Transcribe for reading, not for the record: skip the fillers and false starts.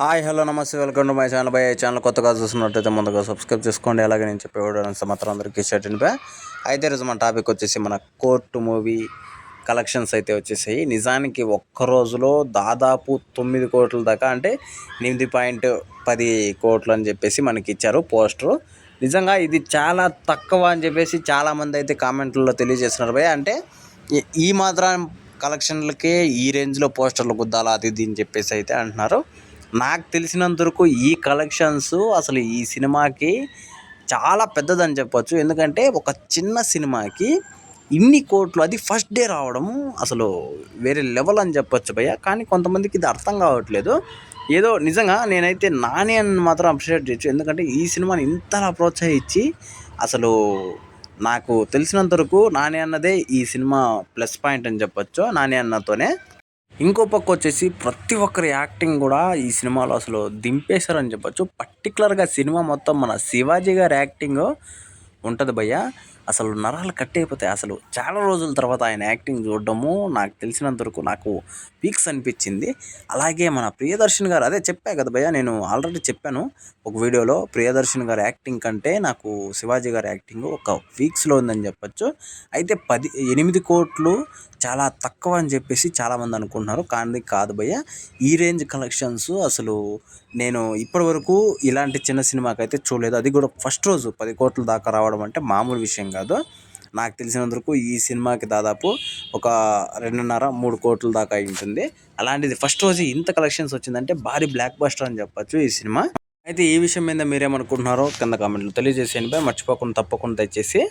Hi hello నమస్తే welcome to my channel by channel కొత్తగా చూస్తున్నట్టయితే ముందుగా సబ్స్క్రైబ్ చేసుకోండి. అలాగే నేను చెప్పేవాడు మాత్రం అందరికీ షర్ట్ బై అయితే ఈరోజు మన టాపిక్ వచ్చేసి మన కోర్టు మూవీ కలెక్షన్స్ అయితే వచ్చేసాయి. నిజానికి ఒక్క రోజులో దాదాపు 9 కోట్ల దాకా, అంటే 8.10 కోట్లు అని చెప్పేసి మనకి ఇచ్చారు పోస్టరు. నిజంగా ఇది చాలా తక్కువ అని చెప్పేసి చాలామంది అయితే కామెంట్లలో తెలియజేస్తున్నారు భయ్య. అంటే ఈ మాత్రం కలెక్షన్లకే ఈ రేంజ్లో పోస్టర్లు గుద్దాలా అది ఇది అని చెప్పేసి అయితే అంటున్నారు. నాకు తెలిసినంత వరకు ఈ కలెక్షన్స్ అసలు ఈ సినిమాకి చాలా పెద్దదని చెప్పొచ్చు. ఎందుకంటే ఒక చిన్న సినిమాకి ఇన్ని కోట్లు, అది ఫస్ట్ డే రావడము అసలు వేరే లెవెల్ అని చెప్పొచ్చు భయ్య. కానీ కొంతమందికి ఇది అర్థం కావట్లేదు. ఏదో నిజంగా నేనైతే నాని అని మాత్రం అప్రిషియేట్ చేయొచ్చు. ఎందుకంటే ఈ సినిమాని ఇంతలా ప్రోత్సహించి అసలు నాకు తెలిసినంత వరకు నాని అన్నదే ఈ సినిమా ప్లస్ పాయింట్ అని చెప్పొచ్చు. నాని అన్నతోనే ఇంకో పక్క వచ్చేసి ప్రతి ఒక్కరి యాక్టింగ్ కూడా ఈ సినిమాలో అసలు దింపేశారని చెప్పొచ్చు. పర్టికులర్గా సినిమా మొత్తం మన శివాజీ గారి యాక్టింగ్ ఉంటుంది భయ్య. అసలు నరాలు కట్ అయిపోతాయి. అసలు చాలా రోజుల తర్వాత ఆయన యాక్టింగ్ చూడడము నాకు తెలిసినంత వరకు నాకు పీక్స్ అనిపించింది. అలాగే మన ప్రియదర్శన్ గారు, అదే చెప్పా కదా భయ్య, నేను ఆల్రెడీ చెప్పాను ఒక వీడియోలో, ప్రియదర్శన్ గారి యాక్టింగ్ కంటే నాకు శివాజీ గారి యాక్టింగ్ ఒక పీక్స్లో ఉందని చెప్పొచ్చు. అయితే 8 కోట్లు చాలా తక్కువ అని చెప్పేసి చాలామంది అనుకుంటున్నారు. కానీ కాదు భయ్య, ఈ రేంజ్ కలెక్షన్స్ అసలు నేను ఇప్పటి వరకు ఇలాంటి చిన్న సినిమాకి అయితే చూడలేదు. అది కూడా ఫస్ట్ రోజు 10 కోట్ల దాకా రావడం అంటే మామూలు విషయం కాదు. నాకు తెలిసినంత వరకు ఈ సినిమాకి దాదాపు ఒక 2.5-3 కోట్ల దాకా అయి ఉంటుంది. అలాంటిది ఫస్ట్ రోజు ఇంత కలెక్షన్స్ వచ్చిందంటే భారీ బ్లాక్ బస్టర్ అని చెప్పొచ్చు ఈ సినిమా. అయితే ఈ విషయం మీద మీరేమనుకుంటున్నారో కింద కామెంట్లు తెలియజేసేయండి. మర్చిపోకుండా తప్పకుండా దయచేసి